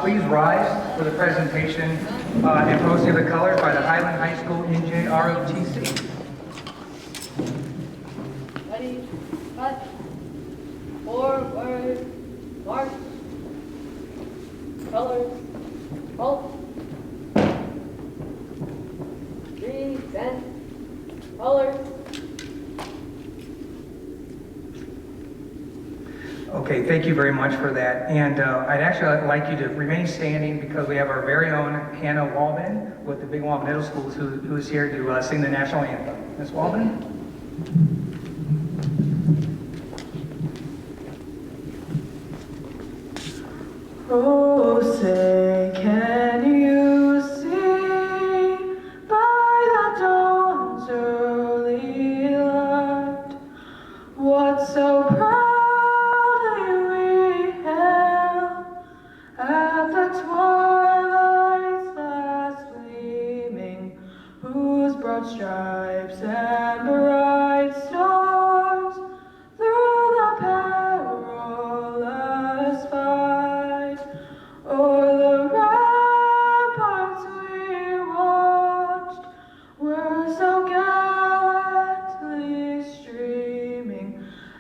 Please rise for the presentation and posting of the colors by the Highland High School NJROTC. Ready, cut, forward, march, colors, halt, present, colors. Okay, thank you very much for that. And I'd actually like you to remain standing because we have our very own Hannah Walden with the Big Walden Middle Schools who is here to sing the national anthem. Ms. Walden? Oh, say, can you see by the dawn's early light what so proudly we hailed at the twilight's last gleaming, whose broad stripes and bright stars through the perilous fight o'er the ramparts we watched were so gallantly streaming,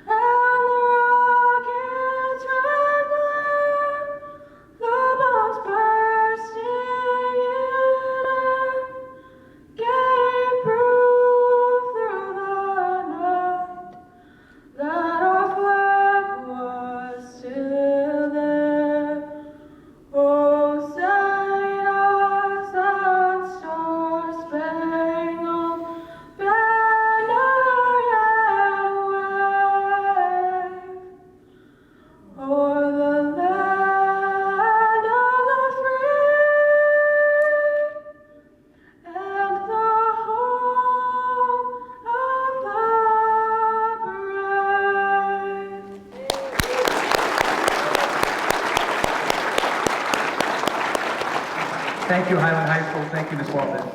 and the rocket's red glare, the bombs bursting in air, gave proof through the night that our flag was still there. Oh, Saint us that star-spangled banner yet wave o'er the land of the free and the home of the brave. Thank you, Highland High School. Thank you, Ms. Walden.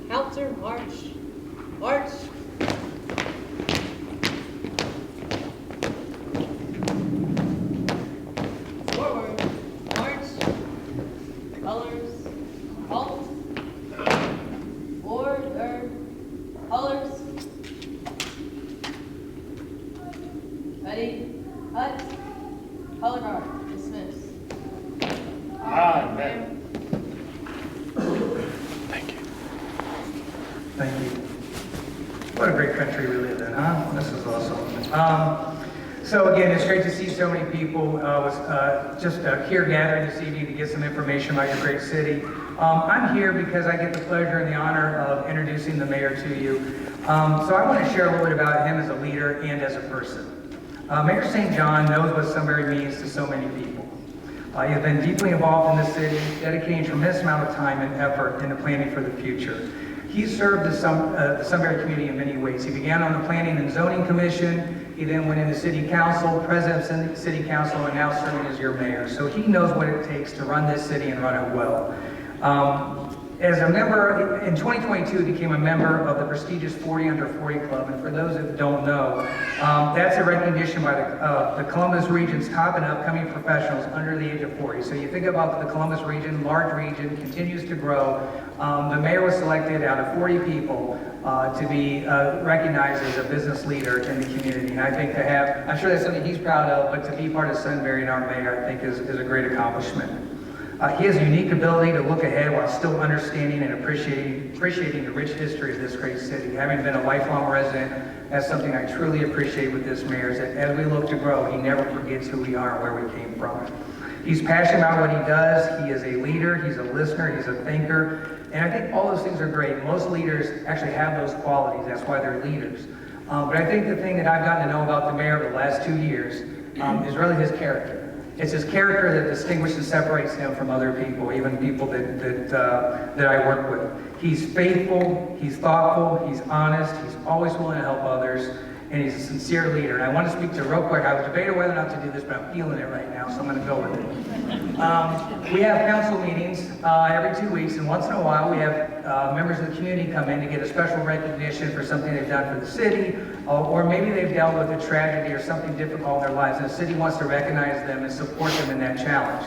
Counter, march, march. Forward, march, colors, halt, order, colors. Ready, cut, color guard, dismiss. Amen. Thank you. What a great country we live in, huh? This is awesome. So again, it's great to see so many people just here gathering this evening to get some information about your great city. I'm here because I get the pleasure and the honor of introducing the mayor to you. So I want to share a little bit about him as a leader and as a person. Mayor St. John knows what Sunbury means to so many people. He has been deeply involved in the city, dedicating a tremendous amount of time and effort into planning for the future. He served the Sunbury community in many ways. He began on the Planning and Zoning Commission. He then went into City Council, President of City Council, and now serving as your mayor. So he knows what it takes to run this city and run it well. As a member, in 2022, he became a member of the prestigious 40 Under 40 Club. And for those that don't know, that's a recognition by the Columbus region's top and upcoming professionals under the age of 40. So you think about the Columbus region, large region, continues to grow. The mayor was selected out of 40 people to be recognized as a business leader in the community. And I think to have, I'm sure that's something he's proud of, but to be part of Sunbury and our mayor, I think is a great accomplishment. He has a unique ability to look ahead while still understanding and appreciating the rich history of this great city. Having been a lifelong resident, that's something I truly appreciate with this mayor, is that as we look to grow, he never forgets who we are and where we came from. He's passionate about what he does. He is a leader. He's a listener. He's a thinker. And I think all those things are great. Most leaders actually have those qualities. That's why they're leaders. But I think the thing that I've gotten to know about the mayor over the last 2 years is really his character. It's his character that distinguishes and separates him from other people, even people that I work with. He's faithful, he's thoughtful, he's honest, he's always willing to help others, and he's a sincere leader. And I want to speak to real quick. I was debating whether or not to do this, but I'm feeling it right now, so I'm going to go with it. We have council meetings every 2 weeks, and once in a while we have members of the community come in to get a special recognition for something they've done for the city, or maybe they've dealt with a tragedy or something difficult in their lives, and the city wants to recognize them and support them in that challenge.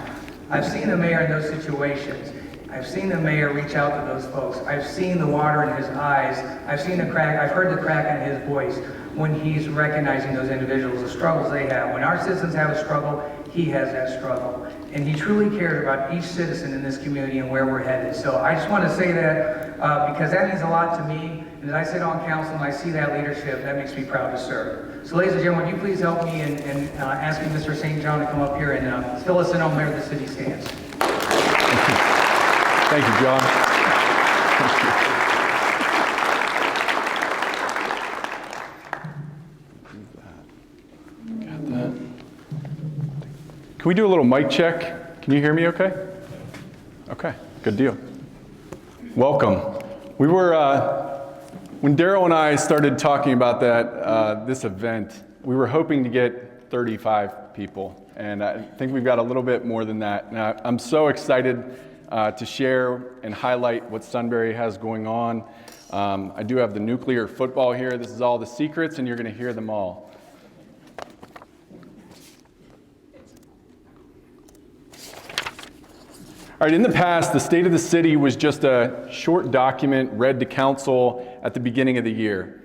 I've seen the mayor in those situations. I've seen the mayor reach out to those folks. I've seen the water in his eyes. I've seen the crack, I've heard the crack in his voice when he's recognizing those individuals, the struggles they have. When our citizens have a struggle, he has that struggle. And he truly cares about each citizen in this community and where we're headed. So I just want to say that because that means a lot to me. And as I sit on council and I see that leadership, that makes me proud to serve. So ladies and gentlemen, would you please help me in asking Mr. St. John to come up here and fill us in on where the city stands. Thank you, John. Thank you. Got that. Can we do a little mic check? Can you hear me okay? Okay, good deal. Welcome. We were, when Daryl and I started talking about this event, we were hoping to get 35 people, and I think we've got a little bit more than that. And I'm so excited to share and highlight what Sunbury has going on. I do have the nuclear football here. This is all the secrets, and you're going to hear them all. All right, in the past, the state of the city was just a short document read to council at the beginning of the year.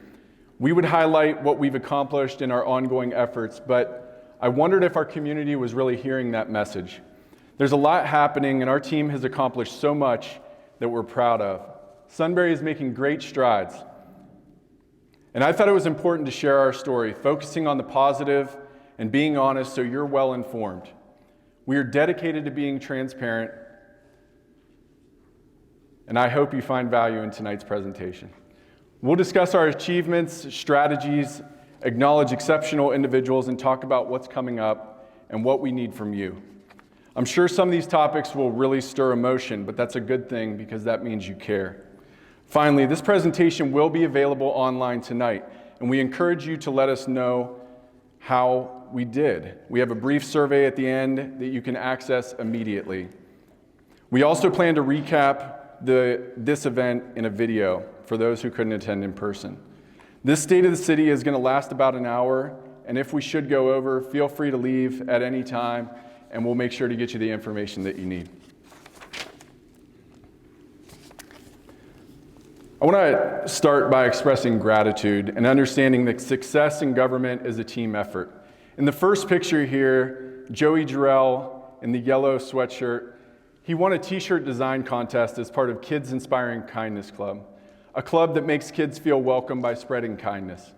We would highlight what we've accomplished in our ongoing efforts, but I wondered if our community was really hearing that message. There's a lot happening, and our team has accomplished so much that we're proud of. Sunbury is making great strides. And I thought it was important to share our story, focusing on the positive and being honest so you're well informed. We are dedicated to being transparent, and I hope you find value in tonight's presentation. We'll discuss our achievements, strategies, acknowledge exceptional individuals, and talk about what's coming up and what we need from you. I'm sure some of these topics will really stir emotion, but that's a good thing because that means you care. Finally, this presentation will be available online tonight, and we encourage you to let us know how we did. We have a brief survey at the end that you can access immediately. We also plan to recap this event in a video for those who couldn't attend in person. This State of the City is going to last about an hour, and if we should go over, feel free to leave at any time, and we'll make sure to get you the information that you need. I want to start by expressing gratitude and understanding that success in government is a team effort. In the first picture here, Joey Jarrell in the yellow sweatshirt, he won a t-shirt design contest as part of Kids Inspiring Kindness Club, a club that makes kids feel welcome by spreading kindness.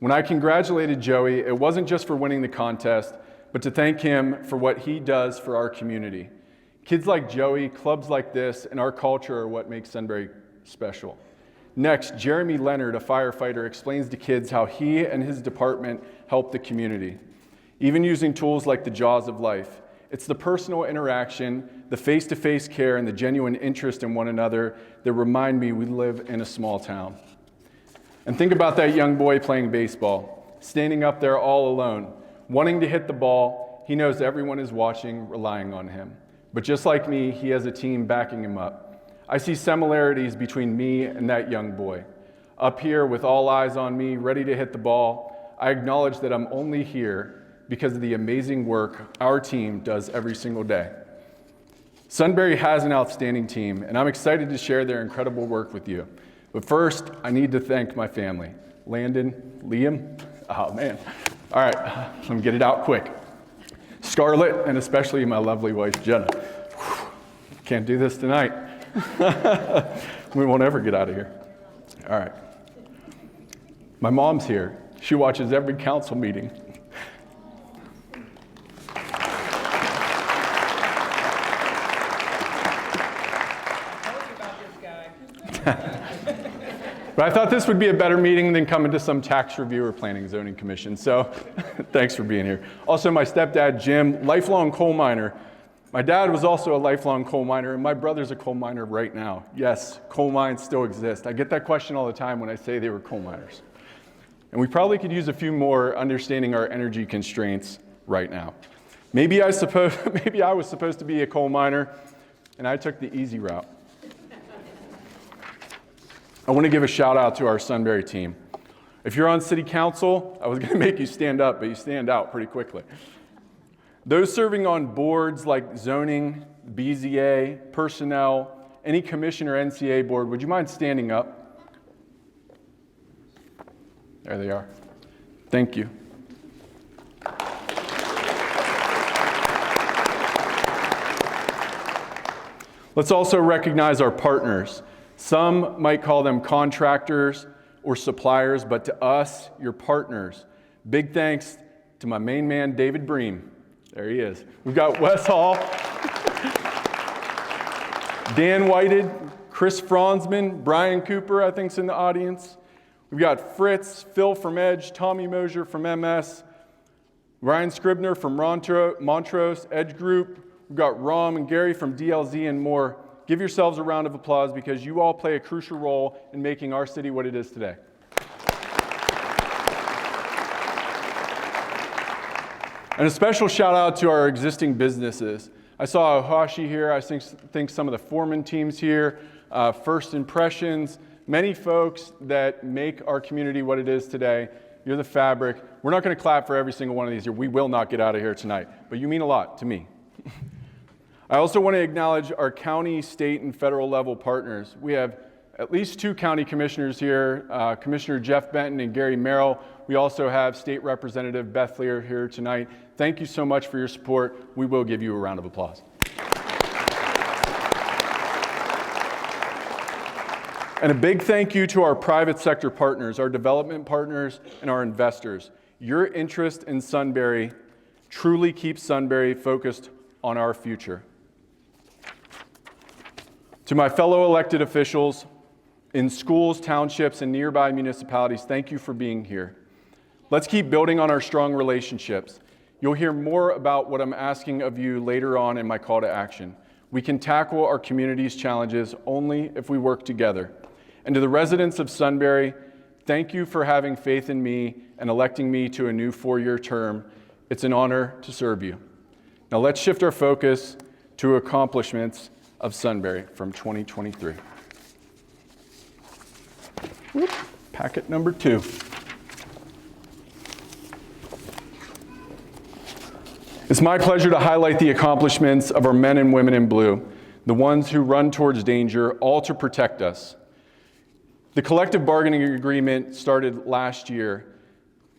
When I congratulated Joey, it wasn't just for winning the contest, but to thank him for what he does for our community. Kids like Joey, clubs like this, and our culture are what makes Sunbury special. Next, Jeremy Leonard, a firefighter, explains to kids how he and his department help the community, even using tools like the Jaws of Life. It's the personal interaction, the face-to-face care, and the genuine interest in one another that remind me we live in a small town. And think about that young boy playing baseball, standing up there all alone, wanting to hit the ball. He knows everyone is watching, relying on him. But just like me, he has a team backing him up. I see similarities between me and that young boy. Up here with all eyes on me, ready to hit the ball, I acknowledge that I'm only here because of the amazing work our team does every single day. Sunbury has an outstanding team, and I'm excited to share their incredible work with you. But first, I need to thank my family. Landon, Liam, oh man. All right, let me get it out quick. Scarlett, and especially my lovely wife, Jenna. Can't do this tonight. We won't ever get out of here. All right. My mom's here. She watches every council meeting. But I thought this would be a better meeting than coming to some tax review or planning zoning commission. So thanks for being here. Also, my stepdad, Jim, lifelong coal miner. My dad was also a lifelong coal miner, and my brother's a coal miner right now. Yes, coal mines still exist. I get that question all the time when I say they were coal miners. And we probably could use a few more understanding our energy constraints right now. Maybe I was supposed to be a coal miner, and I took the easy route. I want to give a shout out to our Sunbury team. If you're on city council, I was going to make you stand up, but you stand out pretty quickly. Those serving on boards like zoning, BZA, personnel, any commission or NCA board, would you mind standing up? There they are. Thank you. Let's also recognize our partners. Some might call them contractors or suppliers, but to us, your partners. Big thanks to my main man, David Bream. There he is. We've got Wes Hall, Dan Whited, Chris Franzman, Brian Cooper, I think's in the audience. We've got Fritz, Phil from Edge, Tommy Mosier from MS, Ryan Scribner from Montrose, Edge Group. We've got Rom and Gary from DLZ and more. Give yourselves a round of applause because you all play a crucial role in making our city what it is today. And a special shout out to our existing businesses. I saw Ohashi here. I think some of the Foreman teams here, First Impressions, many folks that make our community what it is today. You're the fabric. We're not going to clap for every single one of these here. We will not get out of here tonight, but you mean a lot to me. I also want to acknowledge our county, state, and federal level partners. We have at least 2 county commissioners here, Commissioner Jeff Benton and Gary Merrill. We also have State Representative Beth Lear here tonight. Thank you so much for your support. We will give you a round of applause. And a big thank you to our private sector partners, our development partners, and our investors. Your interest in Sunbury truly keeps Sunbury focused on our future. To my fellow elected officials in schools, townships, and nearby municipalities, thank you for being here. Let's keep building on our strong relationships. You'll hear more about what I'm asking of you later on in my call to action. We can tackle our community's challenges only if we work together. And to the residents of Sunbury, thank you for having faith in me and electing me to a new 4-year term. It's an honor to serve you. Now let's shift our focus to accomplishments of Sunbury from 2023. Packet number 2. It's my pleasure to highlight the accomplishments of our men and women in blue, the ones who run towards danger, all to protect us. The collective bargaining agreement started last year.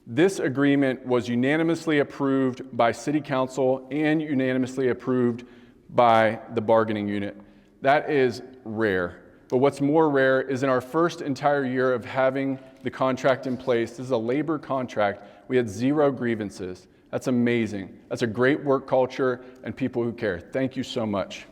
This agreement was unanimously approved by City Council and unanimously approved by the bargaining unit. That is rare. But what's more rare is in our first entire year of having the contract in place, this is a labor contract, we had 0 grievances. That's amazing. That's a great work culture and people who care. Thank you so much.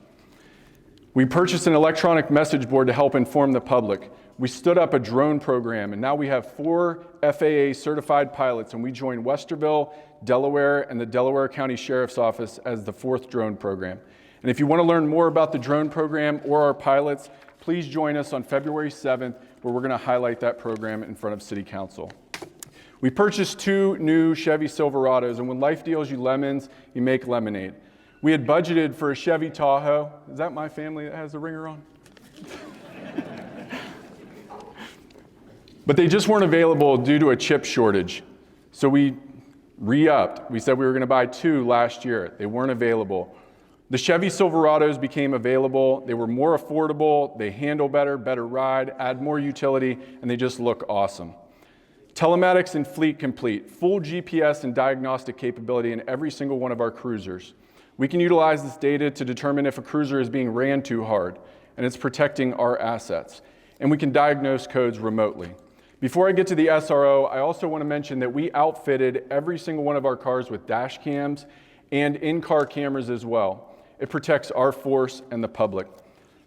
We purchased an electronic message board to help inform the public. We stood up a drone program, and now we have 4 FAA certified pilots, and we joined Westerville, Delaware, and the Delaware County Sheriff's Office as the 4th drone program. And if you want to learn more about the drone program or our pilots, please join us on February 7th, where we're going to highlight that program in front of City Council. We purchased 2 new Chevy Silverados, and when life deals you lemons, you make lemonade. We had budgeted for a Chevy Tahoe. Is that my family that has the ringer on? But they just weren't available due to a chip shortage. So we re-upped. We said we were going to buy 2 last year. They weren't available. The Chevy Silverados became available. They were more affordable. They handle better, better ride, add more utility, and they just look awesome. Telematics and Fleet Complete, full GPS and diagnostic capability in every single one of our cruisers. We can utilize this data to determine if a cruiser is being ran too hard, and it's protecting our assets. And we can diagnose codes remotely. Before I get to the SRO, I also want to mention that we outfitted every single one of our cars with dash cams and in-car cameras as well. It protects our force and the public.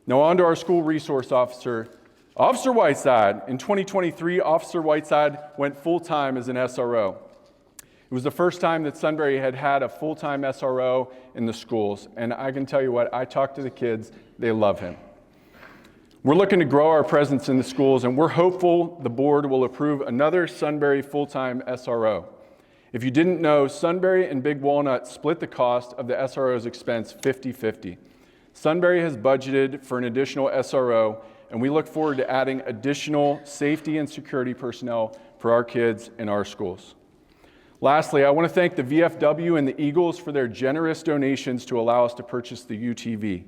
Now on to our school resource officer, Officer Whiteside, in 2023, Officer Whiteside went full-time as an SRO. It was the first time that Sunbury had had a full-time SRO in the schools, and I can tell you what, I talked to the kids, they love him. We're looking to grow our presence in the schools, and we're hopeful the board will approve another Sunbury full-time SRO. If you didn't know, Sunbury and Big Walnut split the cost of the SRO's expense 50-50. Sunbury has budgeted for an additional SRO, and we look forward to adding additional safety and security personnel for our kids in our schools. Lastly, I want to thank the VFW and the Eagles for their generous donations to allow us to purchase the UTV.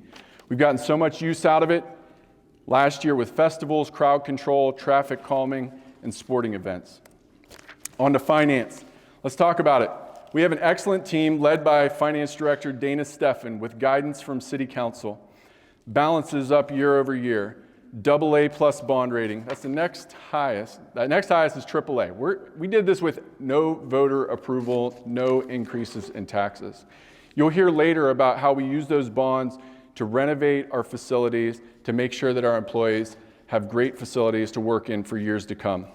We've gotten so much use out of it last year with festivals, crowd control, traffic calming, and sporting events. On to finance. Let's talk about it. We have an excellent team led by Finance Director Dana Steffen with guidance from City Council. Balances up year over year. AA plus bond rating. That's the next highest. The next highest is AAA. We did this with no voter approval, no increases in taxes. You'll hear later about how we use those bonds to renovate our facilities to make sure that our employees have great facilities to work in for years to come.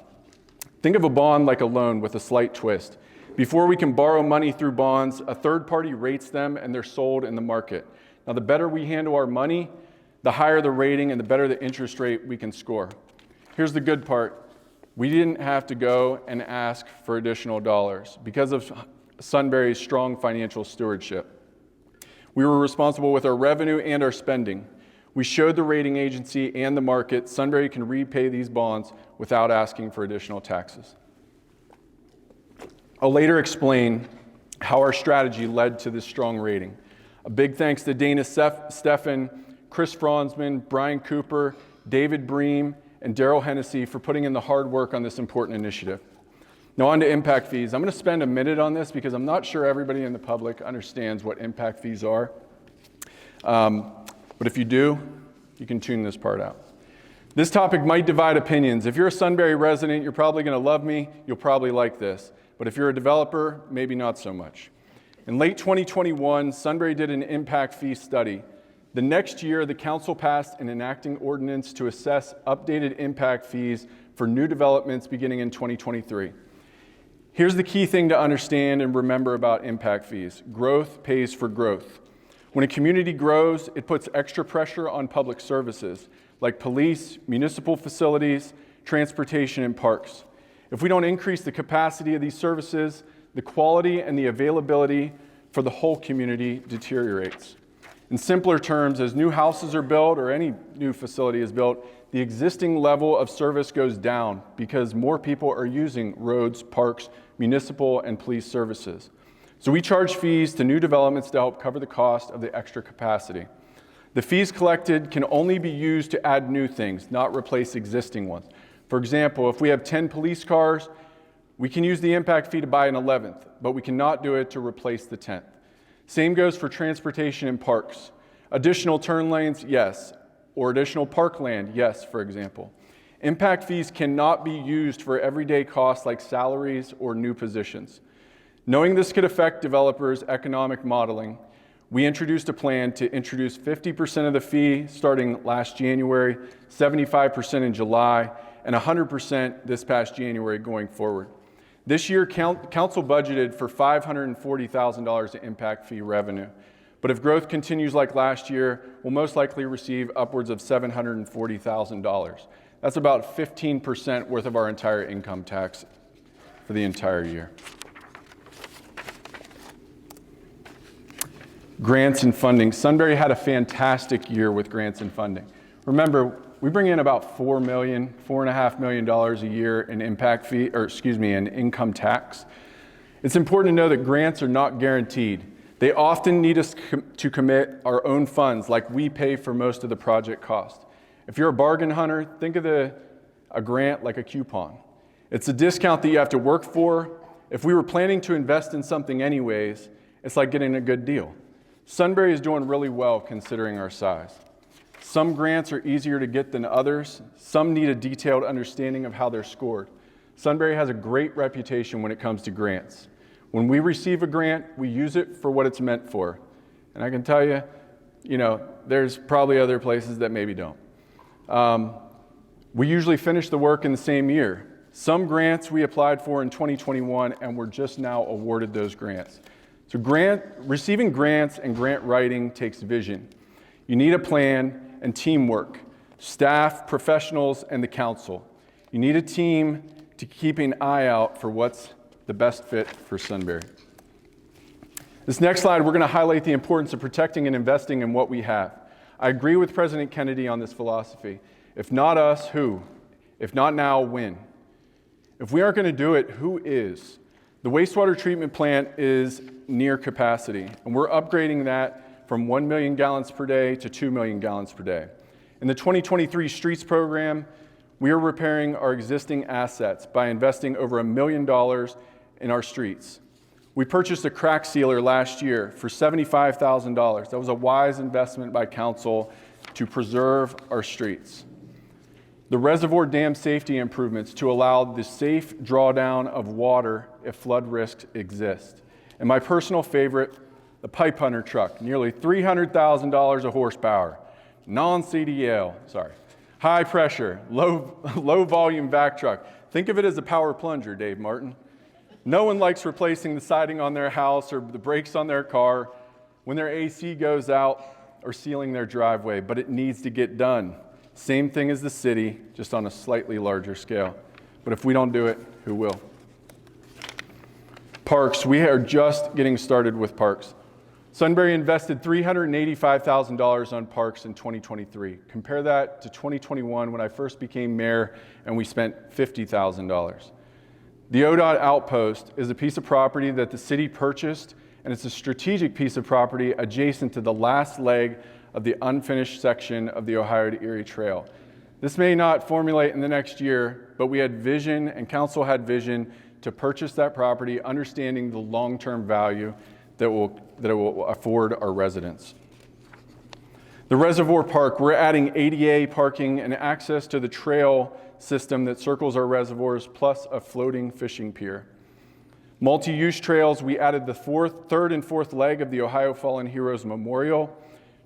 Think of a bond like a loan with a slight twist. Before we can borrow money through bonds, a third party rates them and they're sold in the market. Now, the better we handle our money, the higher the rating and the better the interest rate we can score. Here's the good part. We didn't have to go and ask for additional dollars because of Sunbury's strong financial stewardship. We were responsible with our revenue and our spending. We showed the rating agency and the market Sunbury can repay these bonds without asking for additional taxes. I'll later explain how our strategy led to this strong rating. A big thanks to Dana Steffen, Chris Franzman, Brian Cooper, David Bream, and Daryl Hennessy for putting in the hard work on this important initiative. Now on to impact fees. I'm going to spend a minute on this because I'm not sure everybody in the public understands what impact fees are. But if you do, you can tune this part out. This topic might divide opinions. If you're a Sunbury resident, you're probably going to love me. You'll probably like this. But if you're a developer, maybe not so much. In late 2021, Sunbury did an impact fee study. The next year, the council passed an enacting ordinance to assess updated impact fees for new developments beginning in 2023. Here's the key thing to understand and remember about impact fees. Growth pays for growth. When a community grows, it puts extra pressure on public services like police, municipal facilities, transportation, and parks. If we don't increase the capacity of these services, the quality and the availability for the whole community deteriorates. In simpler terms, as new houses are built or any new facility is built, the existing level of service goes down because more people are using roads, parks, municipal, and police services. So we charge fees to new developments to help cover the cost of the extra capacity. The fees collected can only be used to add new things, not replace existing ones. For example, if we have 10 police cars, we can use the impact fee to buy an 11th, but we cannot do it to replace the 10th. Same goes for transportation and parks. Additional turn lanes, yes. Or additional parkland, yes, for example. Impact fees cannot be used for everyday costs like salaries or new positions. Knowing this could affect developers' economic modeling, we introduced a plan to introduce 50% of the fee starting last January, 75% in July, and 100% this past January going forward. This year, council budgeted for $540,000 in impact fee revenue. But if growth continues like last year, we'll most likely receive upwards of $740,000. That's about 15% worth of our entire income tax for the entire year. Grants and funding. Sunbury had a fantastic year with grants and funding. Remember, we bring in about $4.5 million a year in in income tax. It's important to know that grants are not guaranteed. They often need us to commit our own funds, like we pay for most of the project cost. If you're a bargain hunter, think of a grant like a coupon. It's a discount that you have to work for. If we were planning to invest in something anyways, it's like getting a good deal. Sunbury is doing really well considering our size. Some grants are easier to get than others. Some need a detailed understanding of how they're scored. Sunbury has a great reputation when it comes to grants. When we receive a grant, we use it for what it's meant for. And I can tell you, there's probably other places that maybe don't. We usually finish the work in the same year. Some grants we applied for in 2021 and we're just now awarded those grants. So receiving grants and grant writing takes vision. You need a plan and teamwork, staff, professionals, and the council. You need a team to keep an eye out for what's the best fit for Sunbury. This next slide, we're going to highlight the importance of protecting and investing in what we have. I agree with President Kennedy on this philosophy. If not us, who? If not now, when? If we aren't going to do it, who is? The wastewater treatment plant is near capacity, and we're upgrading that from 1 million gallons per day to 2 million gallons per day. In the 2023 Streets program, we are repairing our existing assets by investing over $1 million in our streets. We purchased a crack sealer last year for $75,000. That was a wise investment by council to preserve our streets. The reservoir dam safety improvements to allow the safe drawdown of water if flood risks exist. And my personal favorite, the pipe hunter truck, nearly $300,000 of horsepower, non-CDL, high pressure, low volume vac truck. Think of it as a power plunger, Dave Martin. No one likes replacing the siding on their house or the brakes on their car when their AC goes out or sealing their driveway, but it needs to get done. Same thing as the city, just on a slightly larger scale. But if we don't do it, who will? Parks, we are just getting started with parks. Sunbury invested $385,000 on parks in 2023. Compare that to 2021 when I first became mayor and we spent $50,000. The ODOT Outpost is a piece of property that the city purchased, and it's a strategic piece of property adjacent to the last leg of the unfinished section of the Ohio to Erie Trail. This may not formulate in the next year, but we had vision and council had vision to purchase that property, understanding the long-term value that it will afford our residents. The Reservoir Park, we're adding ADA parking and access to the trail system that circles our reservoirs, plus a floating fishing pier. Multi-use trails, we added the third and fourth leg of the Ohio Fallen Heroes Memorial.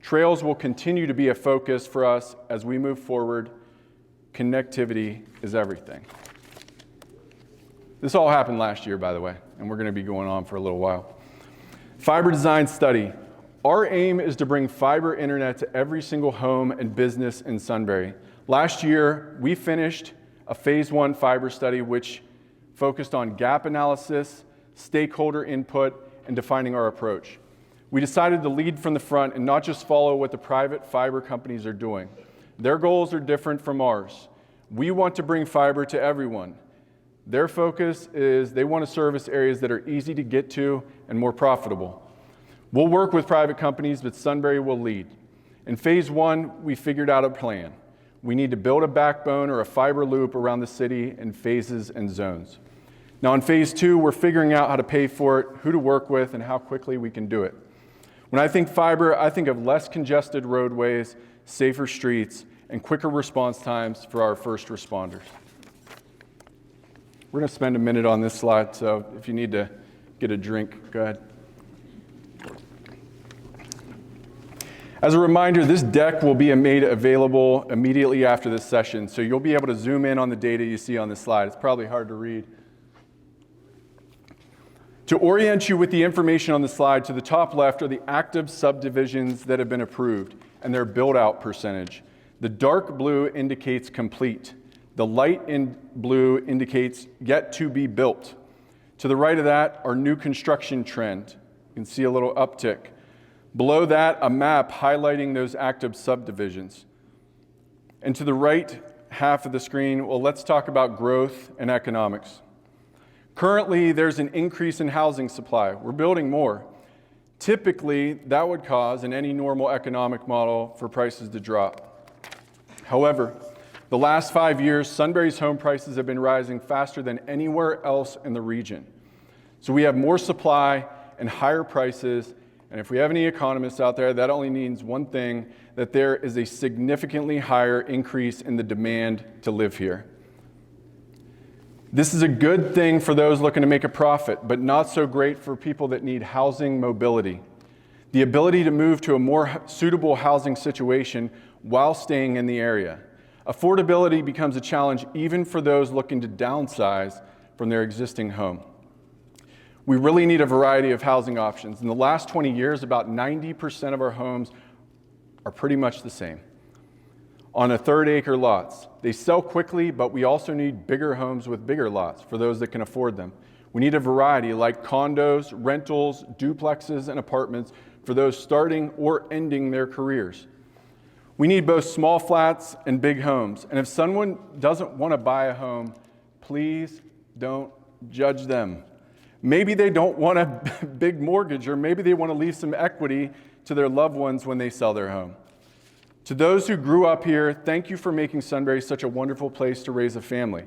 Trails will continue to be a focus for us as we move forward. Connectivity is everything. This all happened last year, by the way, and we're going to be going on for a little while. Fiber design study. Our aim is to bring fiber internet to every single home and business in Sunbury. Last year, we finished a phase 1 fiber study which focused on gap analysis, stakeholder input, and defining our approach. We decided to lead from the front and not just follow what the private fiber companies are doing. Their goals are different from ours. We want to bring fiber to everyone. Their focus is they want to service areas that are easy to get to and more profitable. We'll work with private companies, but Sunbury will lead. In phase 1, we figured out a plan. We need to build a backbone or a fiber loop around the city in phases and zones. Now in phase 2, we're figuring out how to pay for it, who to work with, and how quickly we can do it. When I think fiber, I think of less congested roadways, safer streets, and quicker response times for our first responders. We're going to spend a minute on this slide, so if you need to get a drink, go ahead. As a reminder, this deck will be made available immediately after this session, so you'll be able to zoom in on the data you see on this slide. It's probably hard to read. To orient you with the information on the slide, to the top left are the active subdivisions that have been approved and their build-out percentage. The dark blue indicates complete. The light in blue indicates yet to be built. To the right of that, our new construction trend. You can see a little uptick. Below that, a map highlighting those active subdivisions. And to the right half of the screen, well, let's talk about growth and economics. Currently, there's an increase in housing supply. We're building more. Typically, that would cause, in any normal economic model, for prices to drop. However, the last 5 years, Sunbury's home prices have been rising faster than anywhere else in the region. So we have more supply and higher prices, and if we have any economists out there, that only means one thing, that there is a significantly higher increase in the demand to live here. This is a good thing for those looking to make a profit, but not so great for people that need housing mobility. The ability to move to a more suitable housing situation while staying in the area. Affordability becomes a challenge even for those looking to downsize from their existing home. We really need a variety of housing options. In the last 20 years, about 90% of our homes are pretty much the same. On a third-acre lots. They sell quickly, but we also need bigger homes with bigger lots for those that can afford them. We need a variety like condos, rentals, duplexes, and apartments for those starting or ending their careers. We need both small flats and big homes. And if someone doesn't want to buy a home, please don't judge them. Maybe they don't want a big mortgage, or maybe they want to leave some equity to their loved ones when they sell their home. To those who grew up here, thank you for making Sunbury such a wonderful place to raise a family.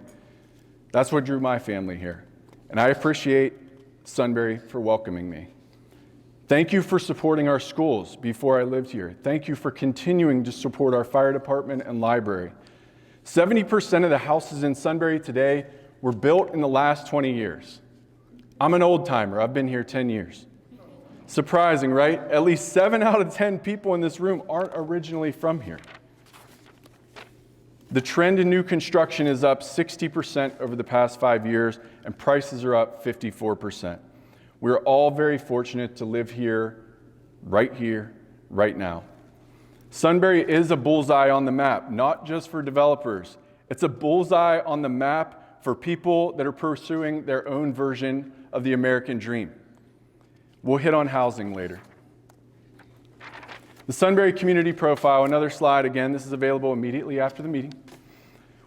That's what drew my family here. And I appreciate Sunbury for welcoming me. Thank you for supporting our schools before I lived here. Thank you for continuing to support our fire department and library. 70% of the houses in Sunbury today were built in the last 20 years. I'm an old timer. I've been here 10 years. Surprising, right? At least 7 out of 10 people in this room aren't originally from here. The trend in new construction is up 60% over the past 5 years, and prices are up 54%. We're all very fortunate to live here, right now. Sunbury is a bullseye on the map, not just for developers. It's a bullseye on the map for people that are pursuing their own version of the American dream. We'll hit on housing later. The Sunbury Community Profile, another slide again, this is available immediately after the meeting.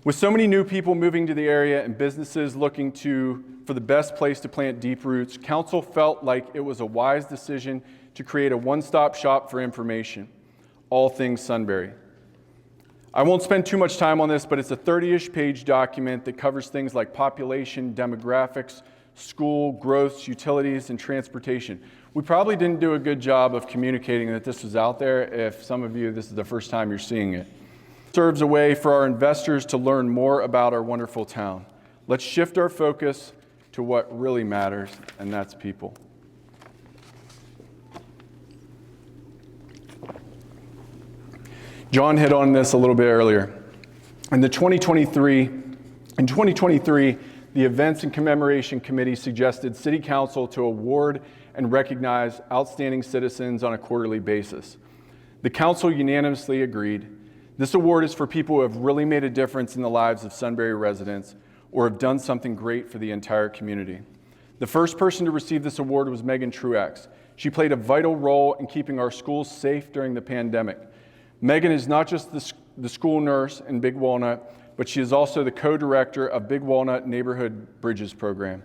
With so many new people moving to the area and businesses looking for the best place to plant deep roots, Council felt like it was a wise decision to create a one-stop shop for information, all things Sunbury. I won't spend too much time on this, but it's a 30-ish page document that covers things like population, demographics, school, growths, utilities, and transportation. We probably didn't do a good job of communicating that this was out there if some of you, this is the first time you're seeing it. It serves a way for our investors to learn more about our wonderful town. Let's shift our focus to what really matters, and that's people. John hit on this a little bit earlier. In 2023, the Events and Commemoration Committee suggested City Council to award and recognize outstanding citizens on a quarterly basis. The Council unanimously agreed. This award is for people who have really made a difference in the lives of Sunbury residents or have done something great for the entire community. The first person to receive this award was Megan Truex. She played a vital role in keeping our schools safe during the pandemic. Megan is not just the school nurse in Big Walnut, but she is also the co-director of Big Walnut Neighborhood Bridges Program.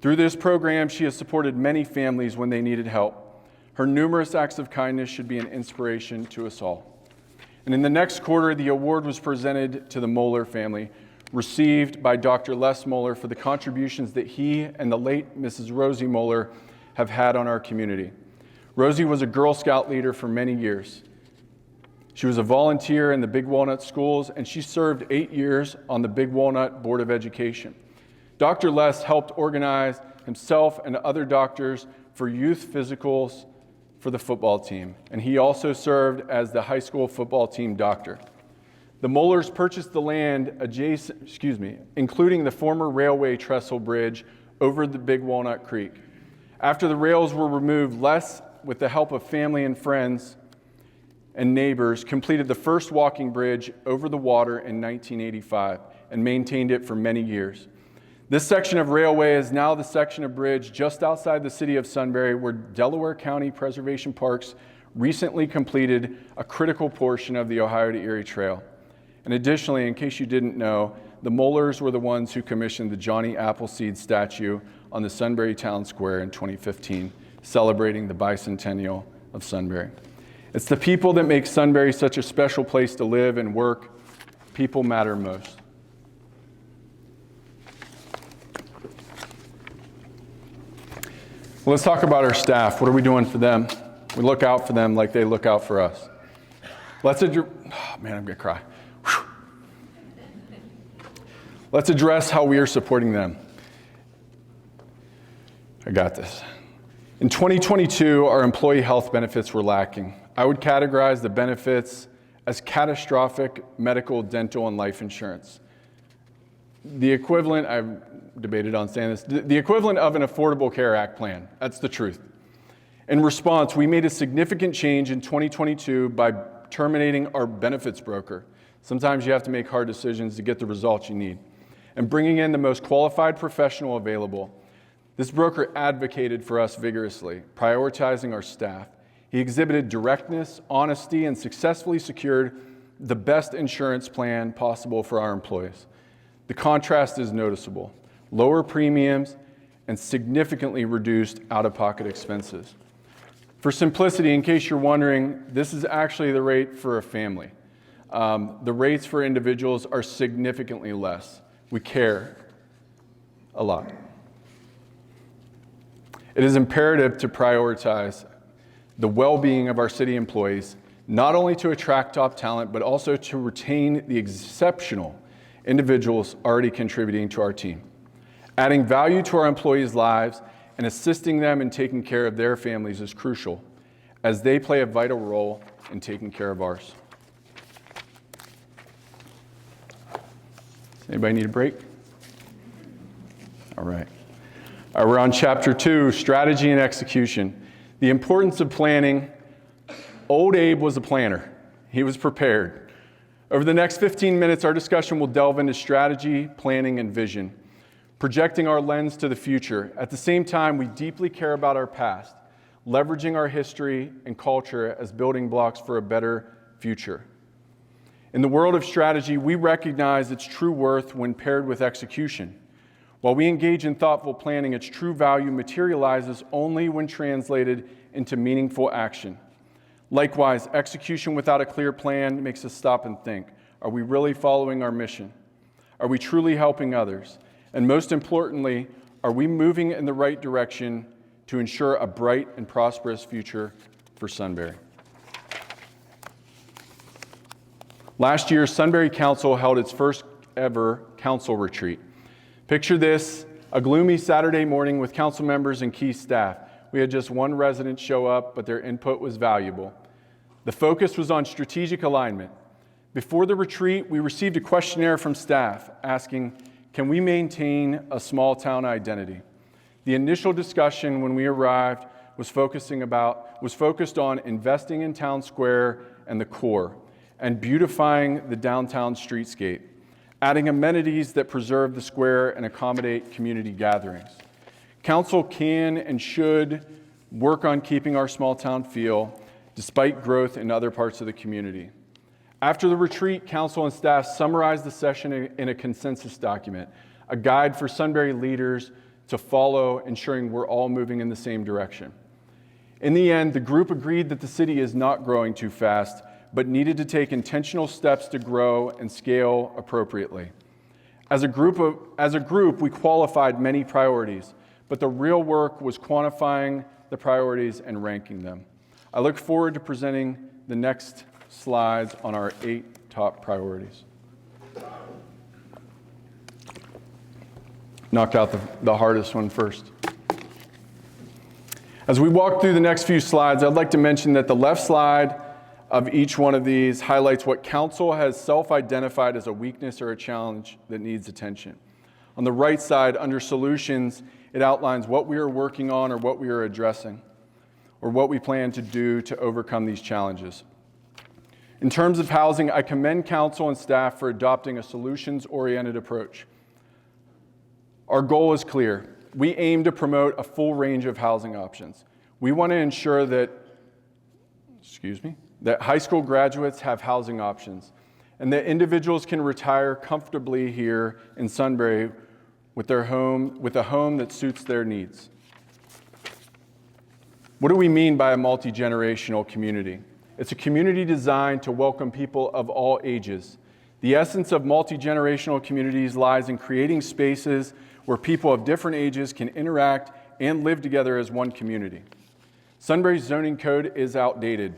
Through this program, she has supported many families when they needed help. Her numerous acts of kindness should be an inspiration to us all. And in the next quarter, the award was presented to the Moeller family, received by Dr. Les Moeller for the contributions that he and the late Mrs. Rosie Moeller have had on our community. Rosie was a Girl Scout leader for many years. She was a volunteer in the Big Walnut schools, and she served 8 years on the Big Walnut Board of Education. Dr. Les helped organize himself and other doctors for youth physicals for the football team, and he also served as the high school football team doctor. The Moellers purchased the land including the former railway trestle bridge over the Big Walnut Creek. After the rails were removed, Les, with the help of family and friends and neighbors, completed the first walking bridge over the water in 1985 and maintained it for many years. This section of railway is now the section of bridge just outside the city of Sunbury where Delaware County Preservation Parks recently completed a critical portion of the Ohio to Erie Trail. And additionally, in case you didn't know, the Moellers were the ones who commissioned the Johnny Appleseed statue on the Sunbury Town Square in 2015, celebrating the bicentennial of Sunbury. It's the people that make Sunbury such a special place to live and work. People matter most. Well, let's talk about our staff. What are we doing for them? We look out for them like they look out for us. I'm gonna cry. Whew. Let's address how we are supporting them. I got this. In 2022, our employee health benefits were lacking. I would categorize the benefits as catastrophic medical, dental, and life insurance. The equivalent, I've debated on saying this, the equivalent of an Affordable Care Act plan. That's the truth. In response, we made a significant change in 2022 by terminating our benefits broker. Sometimes you have to make hard decisions to get the results you need. And bringing in the most qualified professional available. This broker advocated for us vigorously, prioritizing our staff. He exhibited directness, honesty, and successfully secured the best insurance plan possible for our employees. The contrast is noticeable. Lower premiums and significantly reduced out-of-pocket expenses. For simplicity, in case you're wondering, this is actually the rate for a family. The rates for individuals are significantly less. We care a lot. It is imperative to prioritize the well-being of our city employees, not only to attract top talent, but also to retain the exceptional individuals already contributing to our team. Adding value to our employees' lives and assisting them in taking care of their families is crucial, as they play a vital role in taking care of ours. Does anybody need a break? All right. We're on chapter 2, strategy and execution. The importance of planning. Old Abe was a planner. He was prepared. Over the next 15 minutes, our discussion will delve into strategy, planning, and vision, projecting our lens to the future. At the same time, we deeply care about our past, leveraging our history and culture as building blocks for a better future. In the world of strategy, we recognize its true worth when paired with execution. While we engage in thoughtful planning, its true value materializes only when translated into meaningful action. Likewise, execution without a clear plan makes us stop and think. Are we really following our mission? Are we truly helping others? And most importantly, are we moving in the right direction to ensure a bright and prosperous future for Sunbury? Last year, Sunbury Council held its first ever council retreat. Picture this, a gloomy Saturday morning with council members and key staff. We had just one resident show up, but their input was valuable. The focus was on strategic alignment. Before the retreat, we received a questionnaire from staff asking, can we maintain a small town identity? The initial discussion when we arrived was focused on investing in town square and the core, and beautifying the downtown streetscape, adding amenities that preserve the square and accommodate community gatherings. Council can and should work on keeping our small town feel despite growth in other parts of the community. After the retreat, council and staff summarized the session in a consensus document, a guide for Sunbury leaders to follow, ensuring we're all moving in the same direction. In the end, the group agreed that the city is not growing too fast, but needed to take intentional steps to grow and scale appropriately. As a group, we qualified many priorities, but the real work was quantifying the priorities and ranking them. I look forward to presenting the next slides on our 8 top priorities. Knocked out the hardest one first. As we walk through the next few slides, I'd like to mention that the left slide of each one of these highlights what council has self-identified as a weakness or a challenge that needs attention. On the right side, under solutions, it outlines what we are working on or what we are addressing, or what we plan to do to overcome these challenges. In terms of housing, I commend council and staff for adopting a solutions-oriented approach. Our goal is clear. We aim to promote a full range of housing options. We want to ensure that high school graduates have housing options and that individuals can retire comfortably here in Sunbury with a home that suits their needs. What do we mean by a multi-generational community? It's a community designed to welcome people of all ages. The essence of multi-generational communities lies in creating spaces where people of different ages can interact and live together as one community. Sunbury's zoning code is outdated,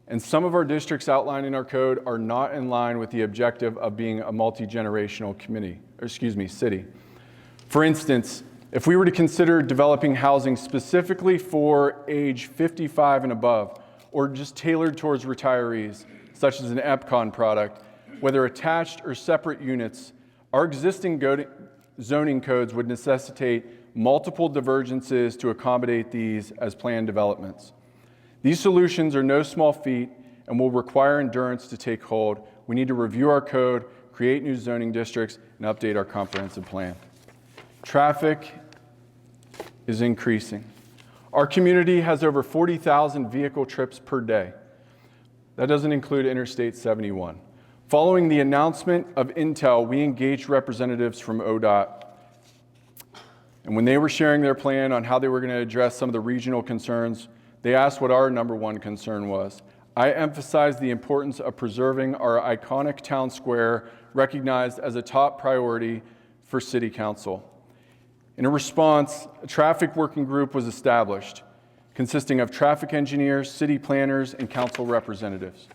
and some of our districts outlined in our code are not in line with the objective of being a multi-generational city. For instance, if we were to consider developing housing specifically for age 55 and above, or just tailored towards retirees, such as an EPCON product, whether attached or separate units, our existing zoning codes would necessitate multiple divergences to accommodate these as planned developments. These solutions are no small feat and will require endurance to take hold. We need to review our code, create new zoning districts, and update our comprehensive plan. Traffic is increasing. Our community has over 40,000 vehicle trips per day. That doesn't include Interstate 71. Following the announcement of Intel, we engaged representatives from ODOT. And when they were sharing their plan on how they were going to address some of the regional concerns, they asked what our number one concern was. I emphasized the importance of preserving our iconic town square, recognized as a top priority for City Council. In a response, a traffic working group was established, consisting of traffic engineers, city planners, and council representatives.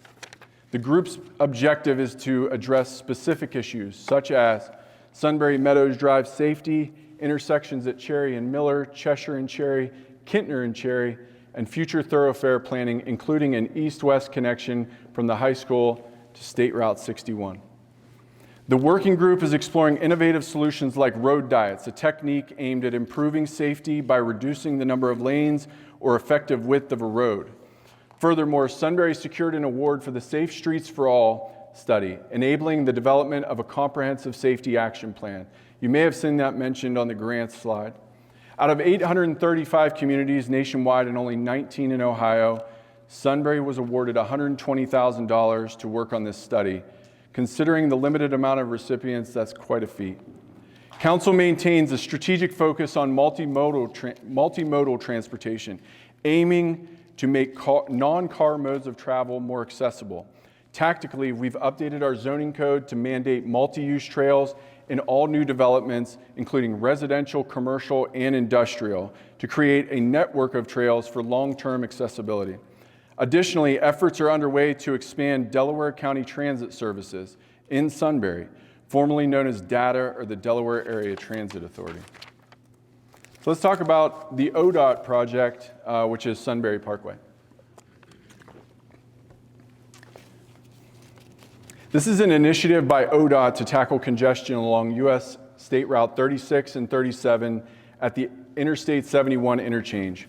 The group's objective is to address specific issues such as Sunbury Meadows Drive safety, intersections at Cherry and Miller, Cheshire and Cherry, Kintner and Cherry, and future thoroughfare planning, including an east-west connection from the high school to State Route 61. The working group is exploring innovative solutions like road diets, a technique aimed at improving safety by reducing the number of lanes or effective width of a road. Furthermore, Sunbury secured an award for the Safe Streets for All study, enabling the development of a comprehensive safety action plan. You may have seen that mentioned on the grants slide. Out of 835 communities nationwide and only 19 in Ohio, Sunbury was awarded $120,000 to work on this study. Considering the limited amount of recipients, that's quite a feat. Council maintains a strategic focus on multimodal transportation, aiming to make non-car modes of travel more accessible. Tactically, we've updated our zoning code to mandate multi-use trails in all new developments, including residential, commercial, and industrial, to create a network of trails for long-term accessibility. Additionally, efforts are underway to expand Delaware County Transit Services in Sunbury, formerly known as DATA, or the Delaware Area Transit Authority. So let's talk about the ODOT project, which is Sunbury Parkway. This is an initiative by ODOT to tackle congestion along US State Route 36 and 37 at the Interstate 71 interchange.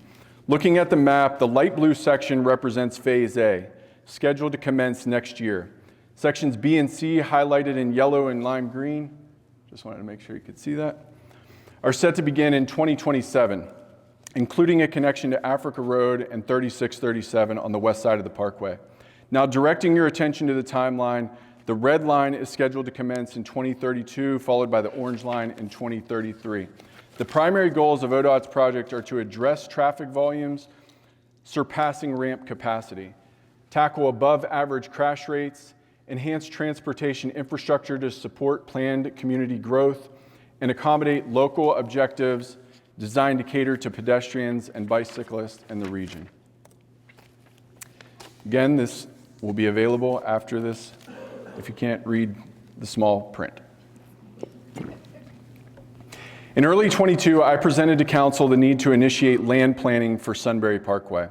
Looking at the map, the light blue section represents Phase A, scheduled to commence next year. Sections B and C, highlighted in yellow and lime green, just wanted to make sure you could see that, are set to begin in 2027, including a connection to Africa Road and 3637 on the west side of the parkway. Now, directing your attention to the timeline, the red line is scheduled to commence in 2032, followed by the orange line in 2033. The primary goals of ODOT's project are to address traffic volumes surpassing ramp capacity, tackle above average crash rates, enhance transportation infrastructure to support planned community growth, and accommodate local objectives designed to cater to pedestrians and bicyclists in the region. Again, this will be available after this if you can't read the small print. In early 22, I presented to Council the need to initiate land planning for Sunbury Parkway.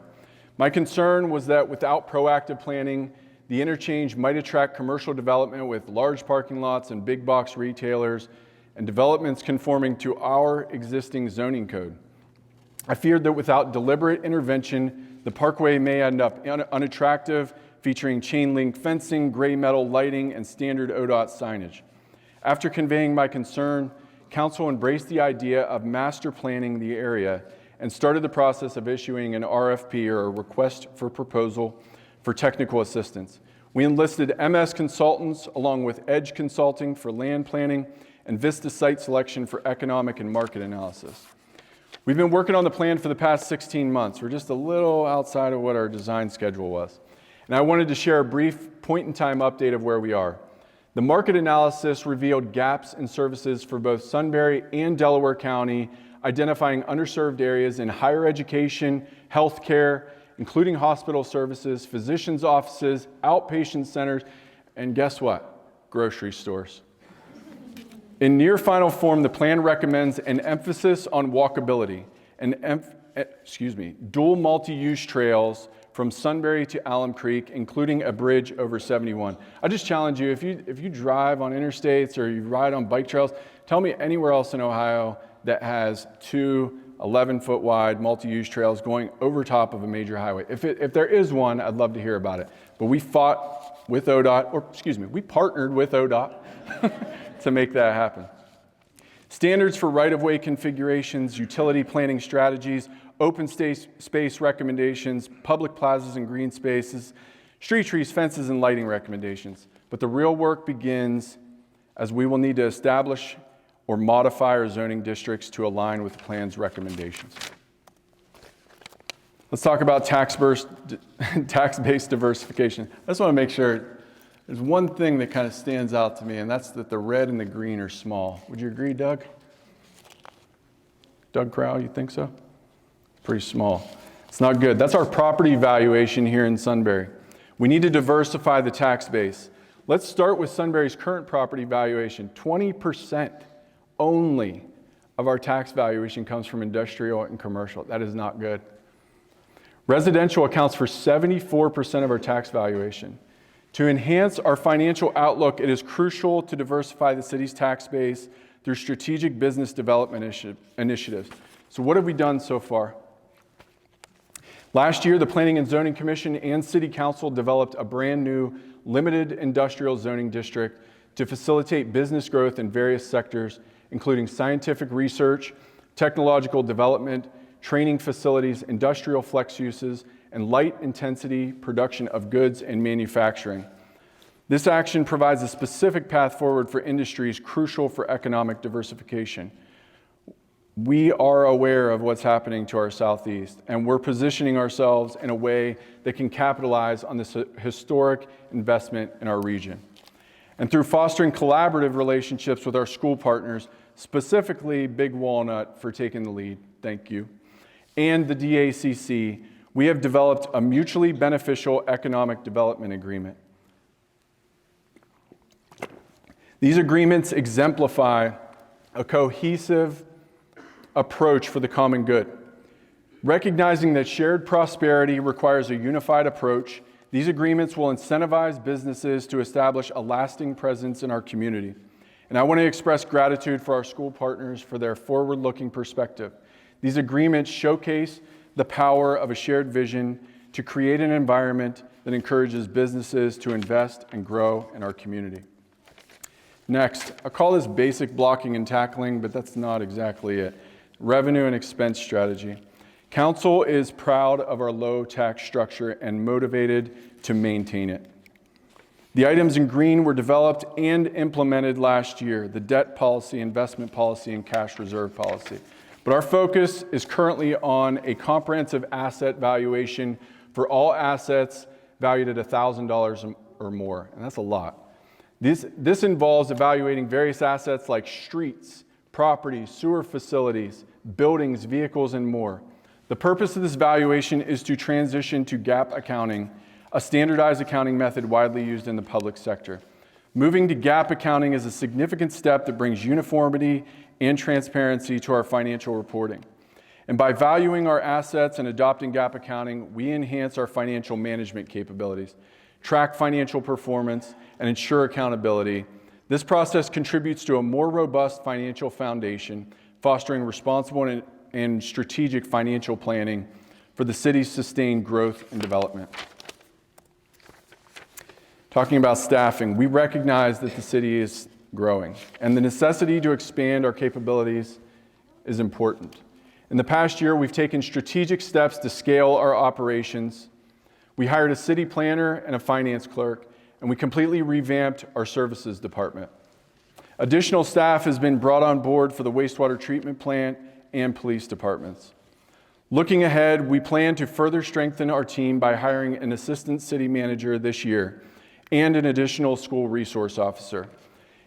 My concern was that without proactive planning, the interchange might attract commercial development with large parking lots and big box retailers and developments conforming to our existing zoning code. I feared that without deliberate intervention, the parkway may end up unattractive, featuring chain link fencing, gray metal lighting, and standard ODOT signage. After conveying my concern, Council embraced the idea of master planning the area and started the process of issuing an RFP, or a request for proposal, for technical assistance. We enlisted MS consultants along with Edge Consulting for land planning and Vista Site Selection for economic and market analysis. We've been working on the plan for the past 16 months. We're just a little outside of what our design schedule was. And I wanted to share a brief point-in-time update of where we are. The market analysis revealed gaps in services for both Sunbury and Delaware County, identifying underserved areas in higher education, healthcare, including hospital services, physicians' offices, outpatient centers, and guess what? Grocery stores. In near final form, the plan recommends an emphasis on walkability, dual multi-use trails from Sunbury to Alum Creek, including a bridge over 71. I just challenge you, if you drive on interstates or you ride on bike trails, tell me anywhere else in Ohio that has two 11-foot wide multi-use trails going over top of a major highway. If there is one, I'd love to hear about it. But we fought with ODOT, we partnered with ODOT to make that happen. Standards for right-of-way configurations, utility planning strategies, open space recommendations, public plazas and green spaces, street trees, fences, and lighting recommendations. But the real work begins as we will need to establish or modify our zoning districts to align with the plan's recommendations. Let's talk about tax-based diversification. I just want to make sure there's one thing that kind of stands out to me, and that's that the red and the green are small. Would you agree, Doug? Doug Crow, you think so? Pretty small. It's not good. That's our property valuation here in Sunbury. We need to diversify the tax base. Let's start with Sunbury's current property valuation. 20% only of our tax valuation comes from industrial and commercial. That is not good. Residential accounts for 74% of our tax valuation. To enhance our financial outlook, it is crucial to diversify the city's tax base through strategic business development initiatives. So what have we done so far? Last year, the Planning and Zoning Commission and City Council developed a brand new limited industrial zoning district to facilitate business growth in various sectors, including scientific research, technological development, training facilities, industrial flex uses, and light intensity production of goods and manufacturing. This action provides a specific path forward for industries crucial for economic diversification. We are aware of what's happening to our southeast, and we're positioning ourselves in a way that can capitalize on this historic investment in our region. And through fostering collaborative relationships with our school partners, specifically Big Walnut for taking the lead, thank you, and the DACC, we have developed a mutually beneficial economic development agreement. These agreements exemplify a cohesive approach for the common good. Recognizing that shared prosperity requires a unified approach, these agreements will incentivize businesses to establish a lasting presence in our community. And I want to express gratitude for our school partners for their forward-looking perspective. These agreements showcase the power of a shared vision to create an environment that encourages businesses to invest and grow in our community. Next, I call this basic blocking and tackling, but that's not exactly it. Revenue and expense strategy. Council is proud of our low tax structure and motivated to maintain it. The items in green were developed and implemented last year, the debt policy, investment policy, and cash reserve policy. But our focus is currently on a comprehensive asset valuation for all assets valued at $1,000 or more, and that's a lot. This involves evaluating various assets like streets, properties, sewer facilities, buildings, vehicles, and more. The purpose of this valuation is to transition to GAAP accounting, a standardized accounting method widely used in the public sector. Moving to GAAP accounting is a significant step that brings uniformity and transparency to our financial reporting. And by valuing our assets and adopting GAAP accounting, we enhance our financial management capabilities, track financial performance, and ensure accountability. This process contributes to a more robust financial foundation, fostering responsible and strategic financial planning for the city's sustained growth and development. Talking about staffing, we recognize that the city is growing, and the necessity to expand our capabilities is important. In the past year, we've taken strategic steps to scale our operations. We hired a city planner and a finance clerk, and we completely revamped our services department. Additional staff has been brought on board for the wastewater treatment plant and police departments. Looking ahead, we plan to further strengthen our team by hiring an assistant city manager this year and an additional school resource officer.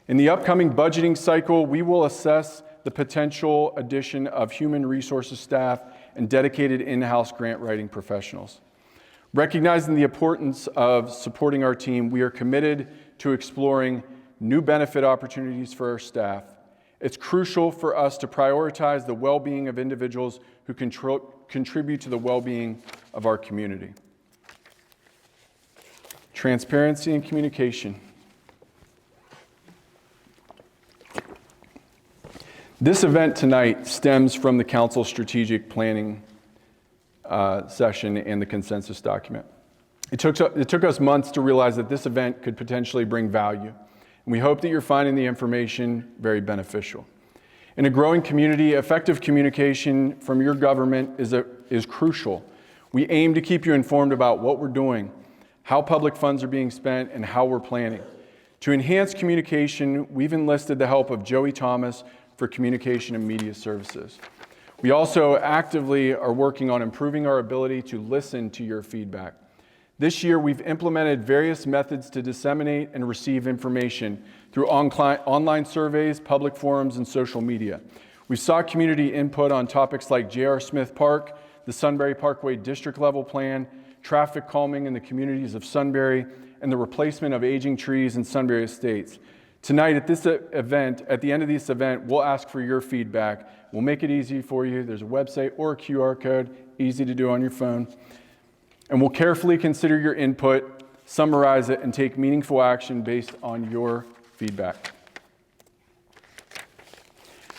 In the upcoming budgeting cycle, we will assess the potential addition of human resources staff and dedicated in-house grant writing professionals. Recognizing the importance of supporting our team, we are committed to exploring new benefit opportunities for our staff. It's crucial for us to prioritize the well-being of individuals who contribute to the well-being of our community. transparency and communication. This event tonight stems from the council's strategic planning session and the consensus document. It took us months to realize that this event could potentially bring value, and we hope that you're finding the information very beneficial. In a growing community, effective communication from your government is crucial. We aim to keep you informed about what we're doing, how public funds are being spent, and how we're planning. To enhance communication, we've enlisted the help of Joey Thomas for Communication and Media Services. We also actively are working on improving our ability to listen to your feedback. This year, we've implemented various methods to disseminate and receive information through online surveys, public forums, and social media. We've sought community input on topics like J.R. Smith Park, the Sunbury Parkway District Level Plan, traffic calming in the communities of Sunbury, and the replacement of aging trees in Sunbury Estates. Tonight at this event, at the end of this event, we'll ask for your feedback. We'll make it easy for you. There's a website or a QR code, easy to do on your phone. And we'll carefully consider your input, summarize it, and take meaningful action based on your feedback.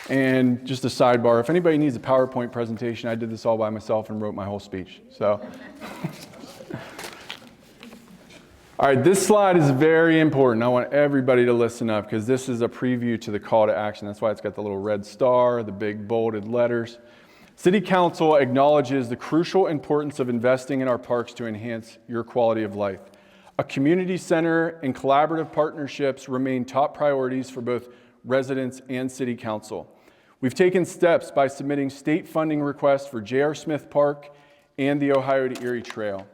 And just a sidebar, if anybody needs a PowerPoint presentation, I did this all by myself and wrote my whole speech. So, all right, this slide is very important. I want everybody to listen up because this is a preview to the call to action. That's why it's got the little red star, the big bolded letters. City Council acknowledges the crucial importance of investing in our parks to enhance your quality of life. A community center and collaborative partnerships remain top priorities for both residents and City Council. We've taken steps by submitting state funding requests for J.R. Smith Park and the Ohio to Erie Trail.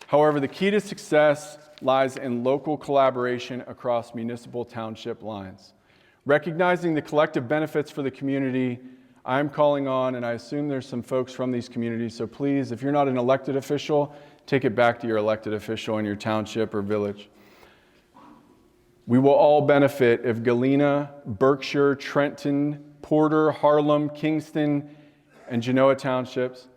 However, the key to success lies in local collaboration across municipal township lines. Recognizing the collective benefits for the community, I'm calling on, and I assume there's some folks from these communities, so please, if you're not an elected official, take it back to your elected official in your township or village. We will all benefit if Galena, Berkshire, Trenton, Porter, Harlem, Kingston, and Genoa townships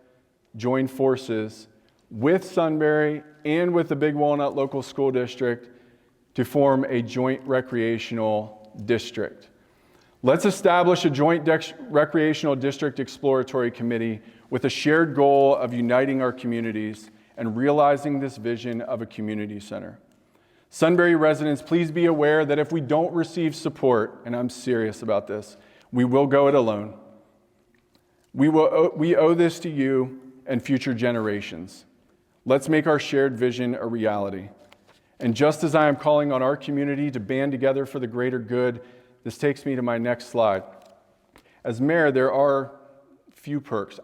join forces with Sunbury and with the Big Walnut Local School District to form a joint recreational district. Let's establish a joint recreational district exploratory committee with a shared goal of uniting our communities and realizing this vision of a community center. Sunbury residents, please be aware that if we don't receive support, and I'm serious about this, we will go it alone. We owe this to you and future generations. Let's make our shared vision a reality. And just as I am calling on our community to band together for the greater good, this takes me to my next slide. As mayor, there are a few perks.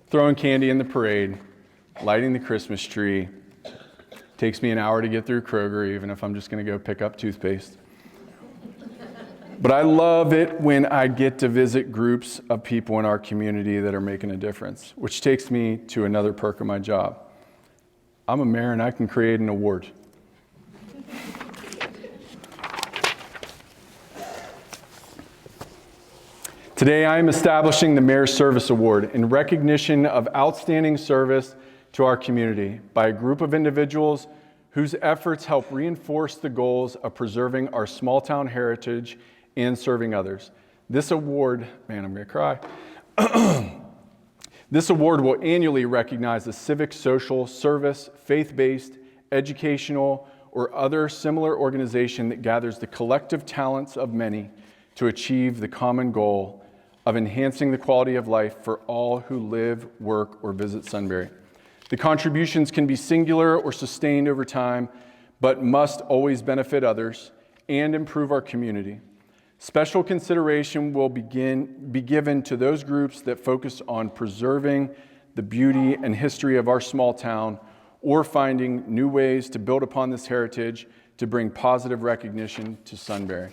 Throwing candy in the parade, lighting the Christmas tree. Takes me an hour to get through Kroger, even if I'm just going to go pick up toothpaste. But I love it when I get to visit groups of people in our community that are making a difference, which takes me to another perk of my job. I'm a mayor and I can create an award. Today, I am establishing the Mayor's Service Award in recognition of outstanding service to our community by a group of individuals whose efforts help reinforce the goals of preserving our small town heritage and serving others. This award, man, I'm gonna cry. This award will annually recognize the civic, social, service, faith-based, educational, or other similar organization that gathers the collective talents of many to achieve the common goal of enhancing the quality of life for all who live, work, or visit Sunbury. The contributions can be singular or sustained over time, but must always benefit others and improve our community. Special consideration will be given to those groups that focus on preserving the beauty and history of our small town or finding new ways to build upon this heritage to bring positive recognition to Sunbury.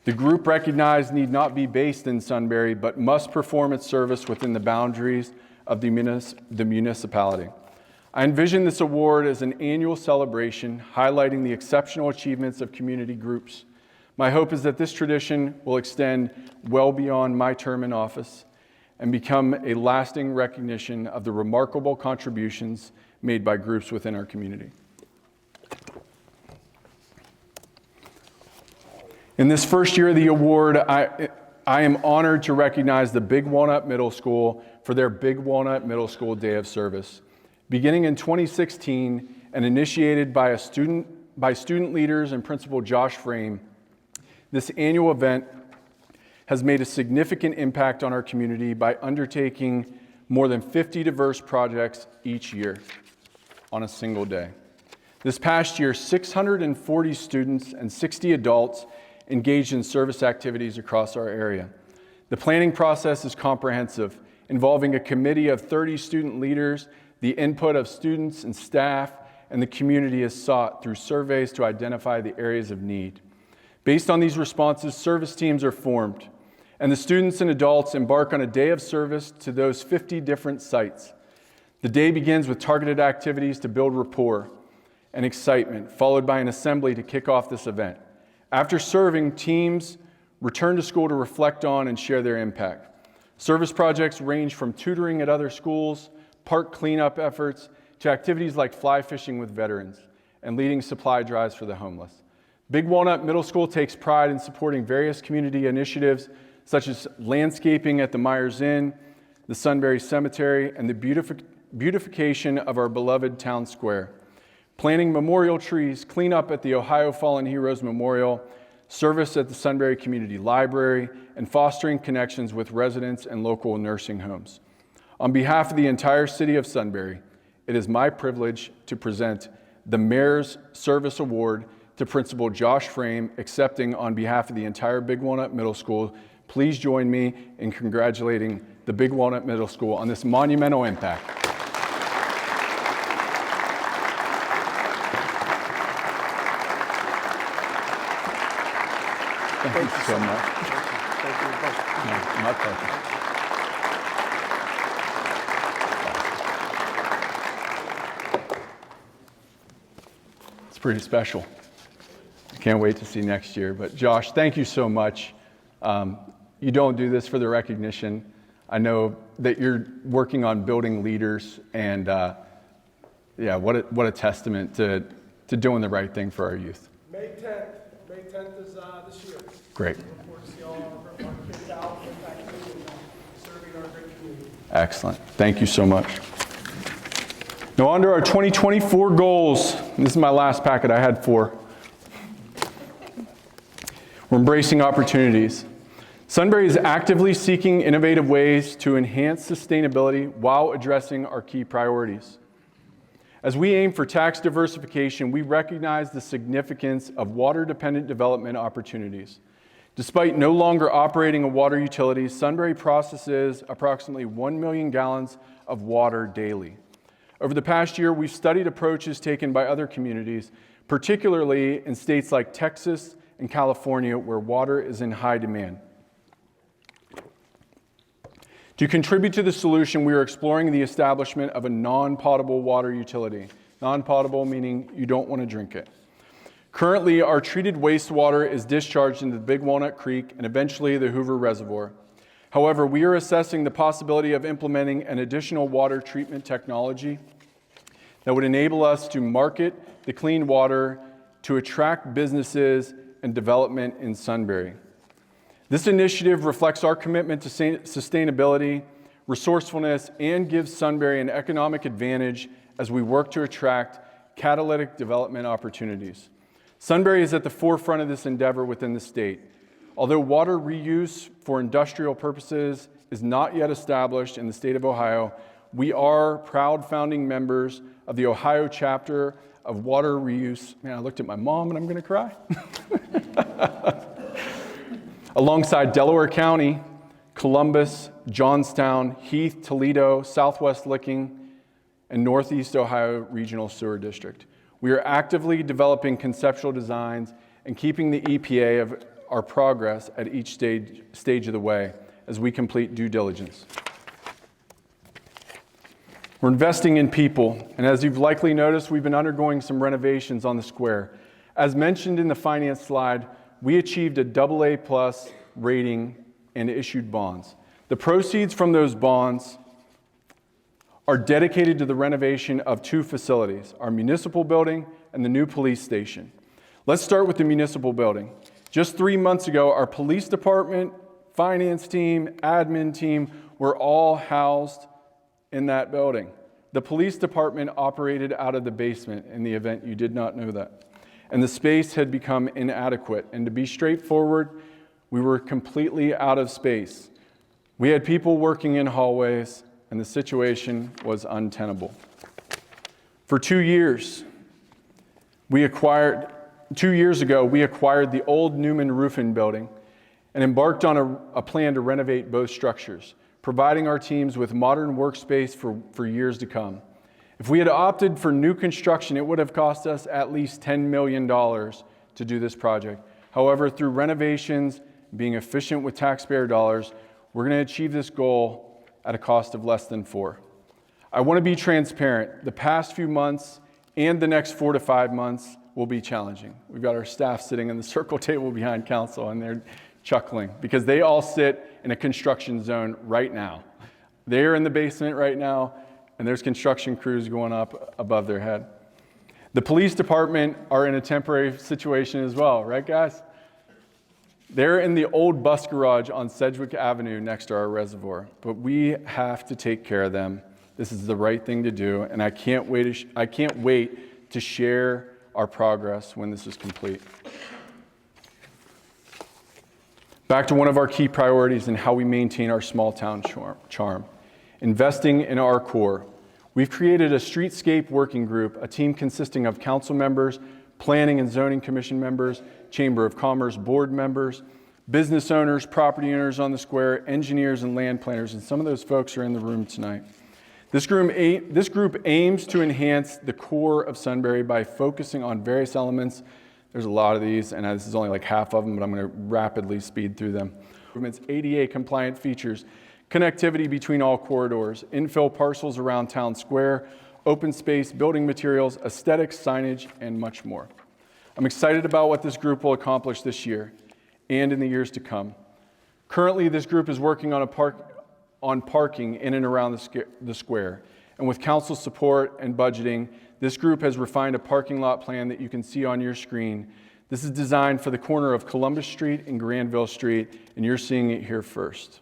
The group recognized need not be based in Sunbury, but must perform its service within the boundaries of the municipality. I envision this award as an annual celebration highlighting the exceptional achievements of community groups. My hope is that this tradition will extend well beyond my term in office and become a lasting recognition of the remarkable contributions made by groups within our community. In this first year of the award, I am honored to recognize the Big Walnut Middle School for their Big Walnut Middle School Day of Service. Beginning in 2016 and initiated by student leaders and Principal Josh Frame, this annual event has made a significant impact on our community by undertaking more than 50 diverse projects each year on a single day. This past year, 640 students and 60 adults engaged in service activities across our area. The planning process is comprehensive, involving a committee of 30 student leaders. The input of students and staff and the community is sought through surveys to identify the areas of need. Based on these responses, service teams are formed, and the students and adults embark on a day of service to those 50 different sites. The day begins with targeted activities to build rapport and excitement, followed by an assembly to kick off this event. After serving, teams return to school to reflect on and share their impact. Service projects range from tutoring at other schools, park cleanup efforts, to activities like fly fishing with veterans and leading supply drives for the homeless. Big Walnut Middle School takes pride in supporting various community initiatives such as landscaping at the Myers Inn, the Sunbury Cemetery, and the beautification of our beloved town square. Planting memorial trees, cleanup at the Ohio Fallen Heroes Memorial, service at the Sunbury Community Library, and fostering connections with residents and local nursing homes. On behalf of the entire city of Sunbury, it is my privilege to present the Mayor's Service Award to Principal Josh Frame, accepting on behalf of the entire Big Walnut Middle School. Please join me in congratulating the Big Walnut Middle School on this monumental impact. Thank you so much. Thank you both. My pleasure. It's pretty special. I can't wait to see next year. But Josh, thank you so much. You don't do this for the recognition. I know that you're working on building leaders, and what a testament to doing the right thing for our youth. May 10th is this year. Great. Look forward to see all of our kids out impacting and serving our great community. Excellent. Thank you so much. Now on to our 2024 goals. This is my last packet. I had 4. We're embracing opportunities. Sunbury is actively seeking innovative ways to enhance sustainability while addressing our key priorities. As we aim for tax diversification, we recognize the significance of water-dependent development opportunities. Despite no longer operating a water utility, Sunbury processes approximately 1 million gallons of water daily. Over the past year, we've studied approaches taken by other communities, particularly in states like Texas and California, where water is in high demand. To contribute to the solution, we are exploring the establishment of a non-potable water utility. Non-potable meaning you don't want to drink it. Currently, our treated wastewater is discharged into the Big Walnut Creek and eventually the Hoover Reservoir. However, we are assessing the possibility of implementing an additional water treatment technology that would enable us to market the clean water to attract businesses and development in Sunbury. This initiative reflects our commitment to sustainability, resourcefulness, and gives Sunbury an economic advantage as we work to attract catalytic development opportunities. Sunbury is at the forefront of this endeavor within the state. Although water reuse for industrial purposes is not yet established in the state of Ohio, we are proud founding members of the Ohio chapter of water reuse. Man, I looked at my mom and I'm going to cry. Alongside Delaware County, Columbus, Johnstown, Heath, Toledo, Southwest Licking, and Northeast Ohio Regional Sewer District. We are actively developing conceptual designs and keeping the EPA of our progress at each stage of the way as we complete due diligence. We're investing in people, and as you've likely noticed, we've been undergoing some renovations on the square. As mentioned in the finance slide, we achieved a AA+ rating and issued bonds. The proceeds from those bonds are dedicated to the renovation of two facilities, our municipal building and the new police station. Let's start with the municipal building. Just 3 months ago, our police department, finance team, admin team were all housed in that building. The police department operated out of the basement, in the event you did not know that. And the space had become inadequate. And to be straightforward, we were completely out of space. We had people working in hallways, and the situation was untenable. For 2 years, 2 years ago, we acquired the old Newman Roofing building and embarked on a plan to renovate both structures, providing our teams with modern workspace for years to come. If we had opted for new construction, it would have cost us at least $10 million to do this project. However, through renovations, being efficient with taxpayer dollars, we're going to achieve this goal at a cost of less than $4 million. I want to be transparent. The past few months and the next 4 to 5 months will be challenging. We've got our staff sitting in the circle table behind council, and they're chuckling because they all sit in a construction zone right now. They're in the basement right now, and there's construction crews going up above their head. The police department are in a temporary situation as well, right, guys? They're in the old bus garage on Sedgwick Avenue next to our reservoir, but we have to take care of them. This is the right thing to do, and I can't wait to share our progress when this is complete. Back to one of our key priorities and how we maintain our small town charm. Investing in our core. We've created a streetscape working group, a team consisting of council members, planning and zoning commission members, Chamber of Commerce board members, business owners, property owners on the square, engineers and land planners, and some of those folks are in the room tonight. This group aims to enhance the core of Sunbury by focusing on various elements. There's a lot of these, and this is only like half of them, but I'm going to rapidly speed through them. ADA compliant features, connectivity between all corridors, infill parcels around town square, open space, building materials, aesthetics, signage, and much more. I'm excited about what this group will accomplish this year and in the years to come. Currently, this group is working on parking in and around the square. And with council support and budgeting, this group has refined a parking lot plan that you can see on your screen. This is designed for the corner of Columbus Street and Granville Street, and you're seeing it here first.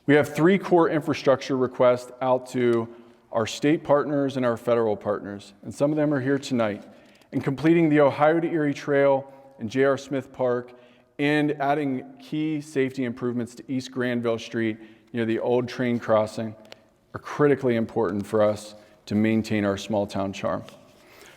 We have 3 core infrastructure requests out to our state partners and our federal partners, and some of them are here tonight. And completing the Ohio to Erie Trail and J.R. Smith Park, and adding key safety improvements to East Granville Street near the old train crossing are critically important for us to maintain our small town charm.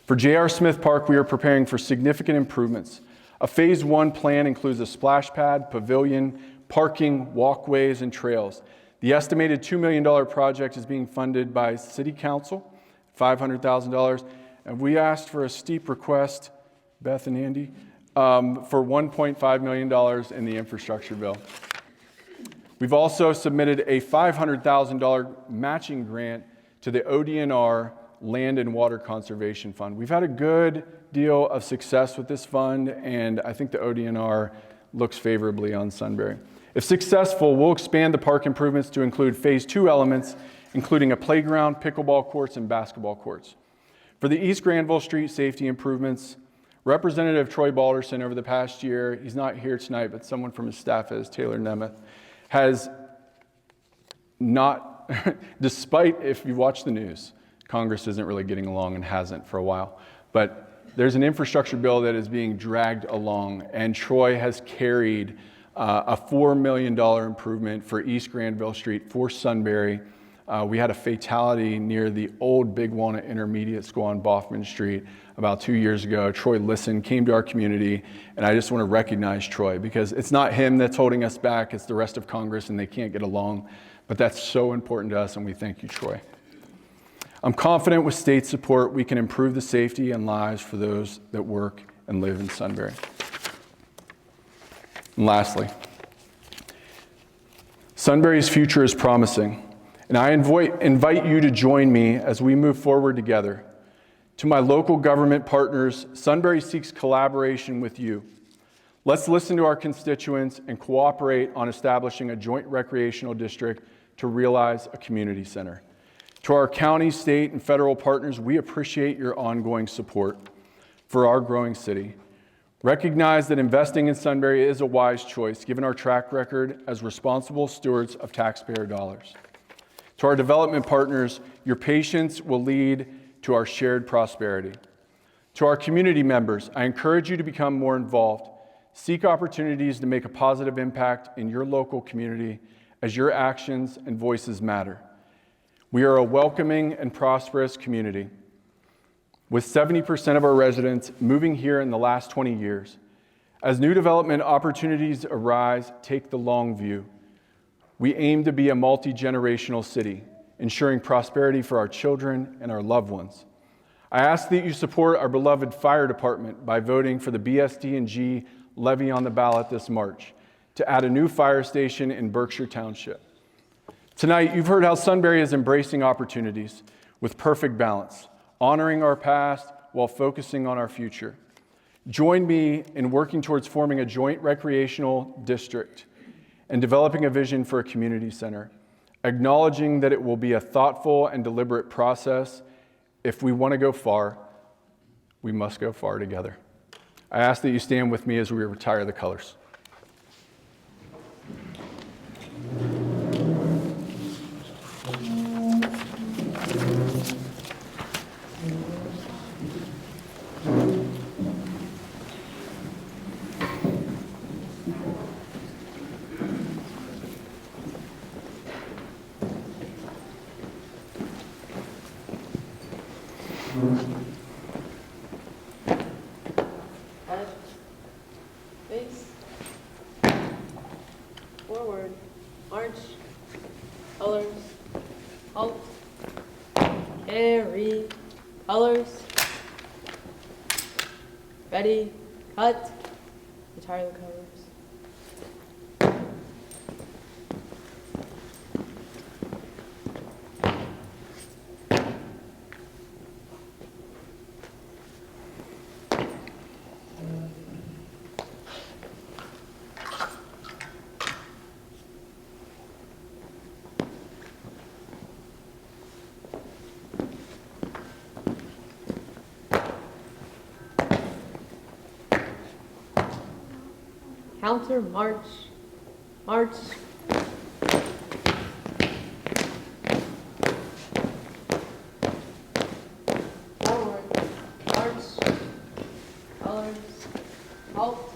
For J.R. Smith Park, we are preparing for significant improvements. A phase 1 plan includes a splash pad, pavilion, parking, walkways, and trails. The estimated $2 million project is being funded by City Council, $500,000, and we asked for a steep request, Beth and Andy, for $1.5 million in the infrastructure bill. We've also submitted a $500,000 matching grant to the ODNR Land and Water Conservation Fund. We've had a good deal of success with this fund, and I think the ODNR looks favorably on Sunbury. If successful, we'll expand the park improvements to include phase 2 elements, including a playground, pickleball courts, and basketball courts. For the East Granville Street safety improvements, Representative Troy Balderson over the past year, he's not here tonight, but someone from his staff is, Taylor Nemeth, has not, despite if you watch the news, Congress isn't really getting along and hasn't for a while, but there's an infrastructure bill that is being dragged along, and Troy has carried a $4 million improvement for East Granville Street for Sunbury. We had a fatality near the old Big Walnut Intermediate School on Boffman Street about 2 years ago. Troy listened, came to our community, and I just want to recognize Troy because it's not him that's holding us back, it's the rest of Congress, and they can't get along. But that's so important to us, and we thank you, Troy. I'm confident with state support, we can improve the safety and lives for those that work and live in Sunbury. And lastly, Sunbury's future is promising. And I invite you to join me as we move forward together. To my local government partners, Sunbury seeks collaboration with you. Let's listen to our constituents and cooperate on establishing a joint recreational district to realize a community center. To our county, state, and federal partners, we appreciate your ongoing support for our growing city. Recognize that investing in Sunbury is a wise choice, given our track record as responsible stewards of taxpayer dollars. To our development partners, your patience will lead to our shared prosperity. To our community members, I encourage you to become more involved. Seek opportunities to make a positive impact in your local community, as your actions and voices matter. We are a welcoming and prosperous community, with 70% of our residents moving here in the last 20 years. As new development opportunities arise, take the long view. We aim to be a multi-generational city, ensuring prosperity for our children and our loved ones. I ask that you support our beloved fire department by voting for the BSD&G levy on the ballot this March to add a new fire station in Berkshire Township. Tonight, you've heard how Sunbury is embracing opportunities with perfect balance, honoring our past while focusing on our future. Join me in working towards forming a joint recreational district and developing a vision for a community center, acknowledging that it will be a thoughtful and deliberate process. If we want to go far, we must go far together. I ask that you stand with me as we retire the colors. Head. Face. Forward. March. Colors. Halt. Carry. Colors. Ready. Cut. Retire the colors. Counter, march, march. Forward, march, colors, halt,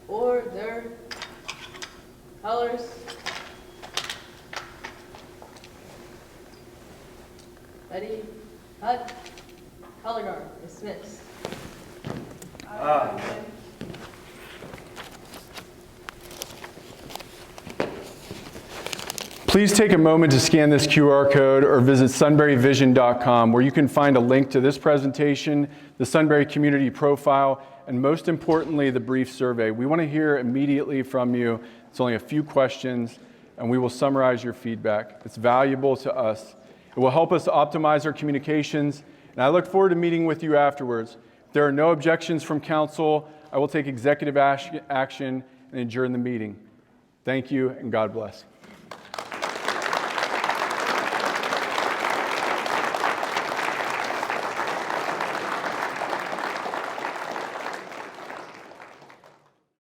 order, colors. Ready, cut, color guard, dismiss. Please take a moment to scan this QR code or visit sunburyvision.com, where you can find a link to this presentation, the Sunbury Community Profile, and most importantly, the brief survey. We want to hear immediately from you. It's only a few questions, and we will summarize your feedback. It's valuable to us. It will help us optimize our communications, and I look forward to meeting with you afterwards. If there are no objections from council, I will take executive action and adjourn the meeting. Thank you, and God bless.